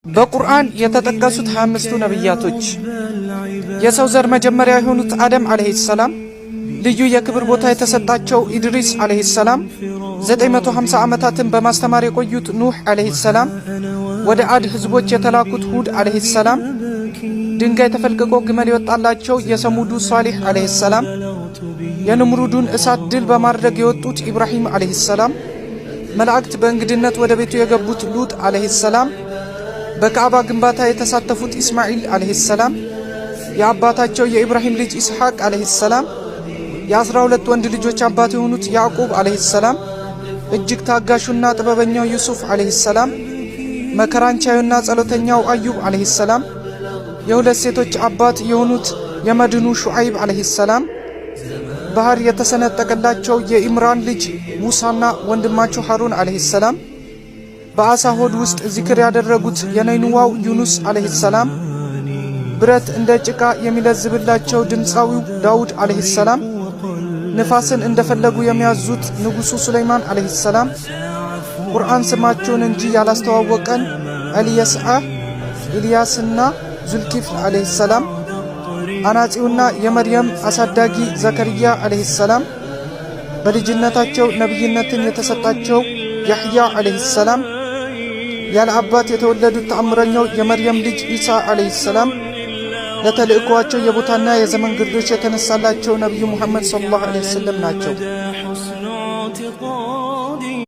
በቁርአን የተጠቀሱት 25ቱ ነብያቶች የሰው ዘር መጀመሪያ የሆኑት አደም አለይሂ ሰላም፣ ልዩ የክብር ቦታ የተሰጣቸው ኢድሪስ አለይሂ ሰላም፣ 950 ዓመታትን በማስተማር የቆዩት ኑህ አለይሂ ሰላም፣ ወደ አድ ህዝቦች የተላኩት ሁድ አለይሂ ሰላም፣ ድንጋይ ተፈልቅቆ ግመል የወጣላቸው የሰሙዱ ሷሊህ አለይሂ ሰላም፣ የንምሩዱን እሳት ድል በማድረግ የወጡት ኢብራሂም አለይሂ ሰላም፣ መላእክት በእንግድነት ወደ ቤቱ የገቡት ሉጥ አለይሂ ሰላም፣ በካዕባ ግንባታ የተሳተፉት ኢስማኤል አለይሂ ሰላም፣ የአባታቸው የኢብራሂም ልጅ ኢስሐቅ አለይሂ ሰላም፣ የ12 ወንድ ልጆች አባት የሆኑት ያዕቁብ አለይሂ ሰላም፣ እጅግ ታጋሹና ጥበበኛው ዩሱፍ አለይሂ ሰላም፣ መከራንቻዩና ጸሎተኛው አዩብ አለይሂ ሰላም፣ የሁለት ሴቶች አባት የሆኑት የመድኑ ሹዓይብ አለይሂ ሰላም፣ ባህር የተሰነጠቀላቸው የኢምራን ልጅ ሙሳና ወንድማቸው ሃሩን አለይሂ ሰላም፣ በአሳ ሆድ ውስጥ ዚክር ያደረጉት የነይኑዋው ዩኑስ አለይሂ ሰላም፣ ብረት እንደ ጭቃ የሚለዝብላቸው ድምፃዊው ዳውድ አለይሂ ሰላም፣ ንፋስን እንደፈለጉ የሚያዙት ንጉሱ ሱለይማን አለይሂ ሰላም፣ ቁርአን ስማቸውን እንጂ ያላስተዋወቀን አልየስዓ ኢልያስና ዙልኪፍል አለይሂ ሰላም፣ አናጺውና የመርየም አሳዳጊ ዘከርያ አለይሂ ሰላም፣ በልጅነታቸው ነብይነትን የተሰጣቸው ያህያ አለይሂ ሰላም፣ ያለ አባት የተወለዱት ተአምረኛው የመርየም ልጅ ኢሳ አለይሂ ሰላም፣ ለተልእኮዋቸው የቦታና የዘመን ግርዶሽ የተነሳላቸው ነብዩ ሙሐመድ ሰለላሁ ዐለይሂ ወሰለም ናቸው።